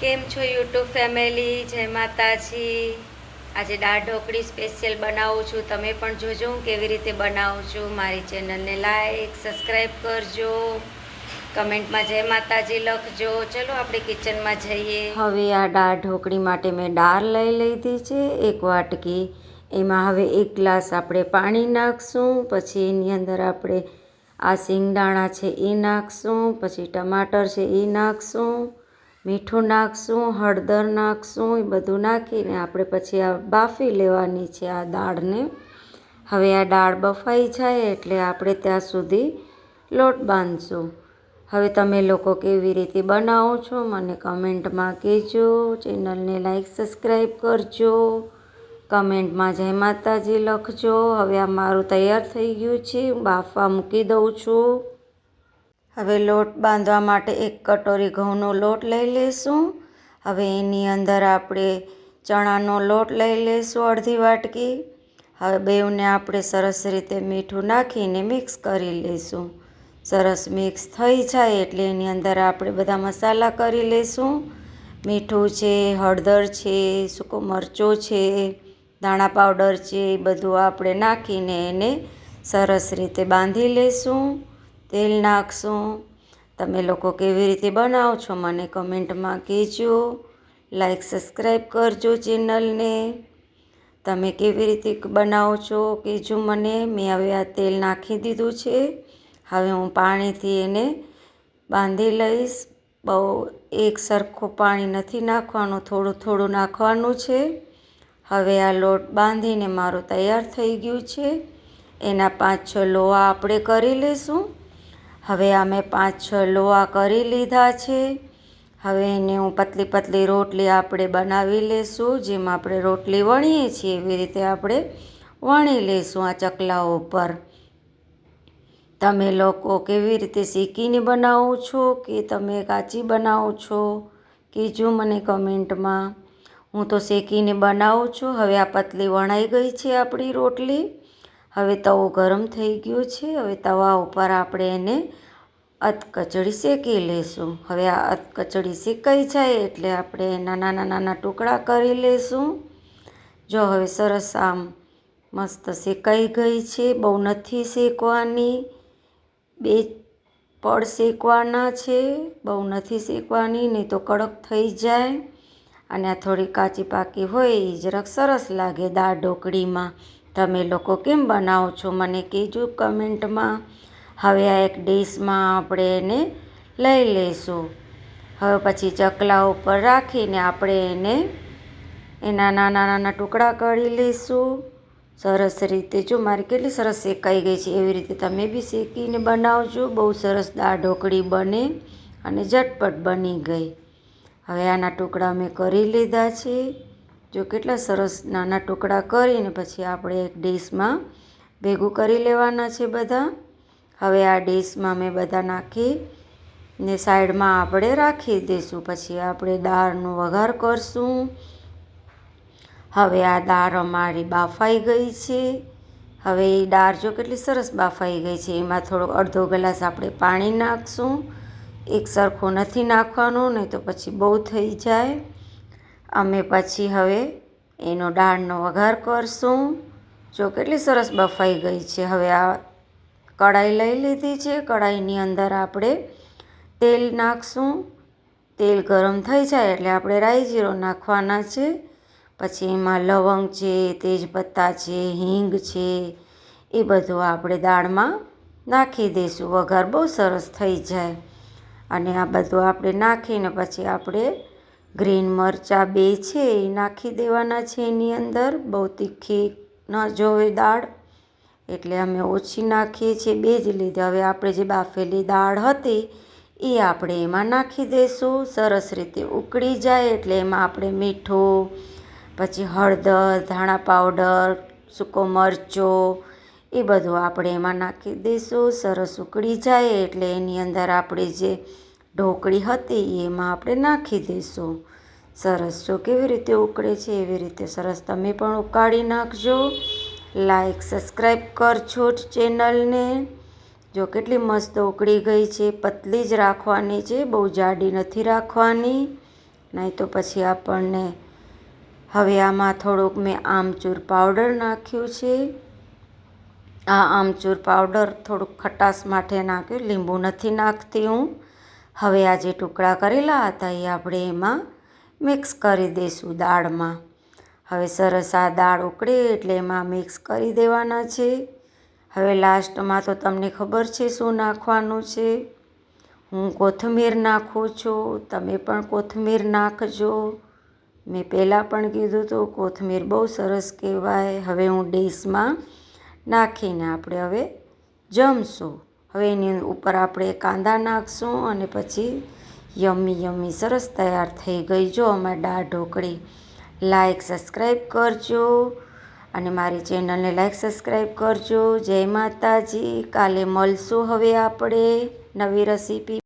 કેમ છો YouTube family? જય માતાજી. આજે દાળ ઢોકળી સ્પેશિયલ બનાવું છું. તમે પણ જોજો હું કેવી રીતે બનાવું છું. મારી ચેનલને લાઈક સબસ્ક્રાઈબ કરજો, કમેન્ટમાં જય માતાજી લખજો. ચલો આપણે કિચનમાં જઈએ. હવે આ દાળ ઢોકળી માટે મેં દાળ લઈ લીધી છે 1 વાટકી. એમાં હવે 1 ગ્લાસ આપણે પાણી નાખશું. પછી એની અંદર આપણે આ સિંગદાણા છે એ નાખશું. પછી ટમાટર છે એ નાખશું, મીઠું નાખશું, હળદર નાખશું. એ બધું નાખીને આપણે પછી આ બાફી લેવાની છે આ દાળને. હવે આ દાળ બફાઈ જાય એટલે આપણે ત્યાં સુધી લોટ બાંધશું. હવે તમે લોકો કેવી રીતે બનાવો છો મને કમેન્ટમાં કહેજો. ચેનલને લાઈક સબસ્ક્રાઈબ કરજો, કમેન્ટમાં જય માતાજી લખજો. હવે આ મારું તૈયાર થઈ ગયું છે, બાફવા મૂકી દઉં છું. હવે લોટ બાંધવા માટે 1 કટોરી ઘઉંનો લોટ લઈ લઈશું. હવે એની અંદર આપણે ચણાનો લોટ લઈ લઈશું અડધી વાટકી. હવે બેવને આપણે સરસ રીતે મીઠું નાખીને મિક્સ કરી લઈશું. સરસ મિક્સ થઈ જાય એટલે એની અંદર આપણે બધા મસાલા કરી લઈશું. મીઠું છે, હળદર છે, સૂકો મરચો છે, ધાણા પાવડર છે, એ બધું આપણે નાખીને એને સરસ રીતે બાંધી લઈશું. તેલ નાખશું. તમે લોકો કેવી રીતે બનાવો છો મને કમેન્ટમાં કહેજો. લાઈક સબસ્ક્રાઈબ કરજો ચેનલને. તમે કેવી રીતે બનાવો છો કહેજો મને. મેં હવે આ તેલ નાખી દીધું છે. હવે હું પાણીથી એને બાંધી લઈશ. બહુ એક સરખું પાણી નથી નાખવાનું, થોડું થોડું નાખવાનું છે. હવે આ લોટ બાંધીને મારું તૈયાર થઈ ગયું છે. એના 5-6 લોહા આપણે કરી લઈશું. હવે આ મેં 5-6 લોહા કરી લીધા છે. હવે એને હું પતલી પતલી રોટલી આપણે બનાવી લઈશું. જેમ આપણે રોટલી વણીએ છીએ એવી રીતે આપણે વણી લઈશું આ ચકલા ઉપર. તમે લોકો કેવી રીતે શેકીને બનાવો છો કે તમે કાચી બનાવો છો કહેજો મને કમેન્ટમાં. હું તો શેકીને બનાવું છું. હવે આ પતલી વણાઈ ગઈ છે આપણી રોટલી. હવે તવો ગરમ થઈ ગયો છે. હવે તવા ઉપર આપણે એને અધકચડી શેકી લઈશું. હવે આ અધકચડી શેકાઈ જાય એટલે આપણે એના નાના નાના ટુકડા કરી લઈશું. જો હવે સરસ આમ મસ્ત શેકાઈ ગઈ છે. બહુ નથી શેકવાની, 2 પડ શેકવાના છે, બહુ નથી શેકવાની, નહીં તો કડક થઈ જાય. અને આ થોડી કાચી પાકી હોય એ જરાક સરસ લાગે દાળ ઢોકળીમાં. તમે લોકો કેમ બનાવો છો મને કહેજો કમેન્ટમાં. હવે આ એક ડીશમાં આપણે એને લઈ લઈશું. હવે પછી ચકલા ઉપર રાખીને આપણે એને એના નાના નાના ટુકડા કરી લઈશું. સરસ રીતે જો મારી કેટલી સરસ શેકાઈ ગઈ છે. એવી રીતે તમે બી શેકીને બનાવજો. બહુ સરસ દાળ ઢોકળી બને અને ઝટપટ બની ગઈ. હવે આના ટુકડા મેં કરી લીધા છે. જો કેટલા સરસ નાના ટુકડા કરીને પછી આપણે એક ડીશમાં ભેગું કરી લેવાના છે બધા. હવે આ ડીશમાં મેં બધા નાખી ને સાઈડમાં આપણે રાખી દઈશું. પછી આપણે દાળનો વઘાર કરશું. હવે આ દાળ અમારી બાફાઈ ગઈ છે. હવે એ દાળ જો કેટલી સરસ બાફાઈ ગઈ છે. એમાં થોડોક અડધો ગ્લાસ આપણે પાણી નાખશું. એક સરખું નથી નાખવાનું, નહીં તો પછી બહુ થઈ જાય. અમે પછી હવે એનો દાળનો વઘાર કરશું. જો કેટલી સરસ બફાઈ ગઈ છે. હવે આ કઢાઈ લઈ લીધી છે. કઢાઈની અંદર આપણે તેલ નાખશું. તેલ ગરમ થઈ જાય એટલે આપણે રાઈ જીરો નાખવાના છે. પછી એમાં લવંગ છે, તેજપત્તા છે, હિંગ છે, એ બધું આપણે દાળમાં નાખી દઈશું. વઘાર બહુ સરસ થઈ જાય. અને આ બધું આપણે નાખીને પછી આપણે ગ્રીન મરચાં 2 છે એ નાખી દેવાના છે એની અંદર. બહુ તીખી ન જોવે દાળ એટલે અમે ઓછી નાખીએ છીએ, 2 જ લીધા. હવે આપણે જે બાફેલી દાળ હતી એ આપણે એમાં નાખી દઈશું. સરસ રીતે ઉકળી જાય એટલે એમાં આપણે મીઠું, પછી હળદર, ધાણા પાવડર, સૂકો મરચો, એ બધું આપણે એમાં નાખી દઈશું. સરસ ઉકળી જાય એટલે એની અંદર આપણે જે ઢોકળી હતી એમાં આપણે નાખી દઈશું. સરસ જો કેવી રીતે ઉકળે છે એવી રીતે સરસ તમે પણ ઉકાળી નાખજો. લાઈક સબસ્ક્રાઈબ કરજો ચેનલને. જો કેટલી મસ્ત ઉકળી ગઈ છે. પતલી જ રાખવાની છે, બહુ જાડી નથી રાખવાની. નહીં તો પછી આપણને. હવે આમાં થોડુંક મેં આમચૂર પાવડર નાખ્યું છે. આ આમચૂર પાવડર થોડુંક ખટાશ માટે નાખ્યું, લીંબુ નથી નાખતી હું. હવે આ જે ટુકડા કરેલા હતા એ આપણે એમાં મિક્સ કરી દઈશું દાળમાં. હવે સરસ આ દાળ ઉકળે એટલે એમાં મિક્સ કરી દેવાના છે. હવે લાસ્ટમાં તો તમને ખબર છે શું નાખવાનું છે. હું કોથમીર નાખું છું, તમે પણ કોથમીર નાખજો. મેં પહેલાં પણ કીધું હતું કોથમીર બહુ સરસ કહેવાય. હવે હું ડીશમાં નાખીને આપણે હવે જમશું. હવે એની ઉપર આપણે કાંદા નાખશું અને પછી યમ્મી સરસ તૈયાર થઈ ગઈ. જો અમારી દાળ ઢોકળી. લાઈક સબસ્ક્રાઈબ કરજો અને મારી ચેનલને લાઈક સબસ્ક્રાઈબ કરજો. જય માતાજી. કાલે મળશું હવે આપણે નવી રેસીપી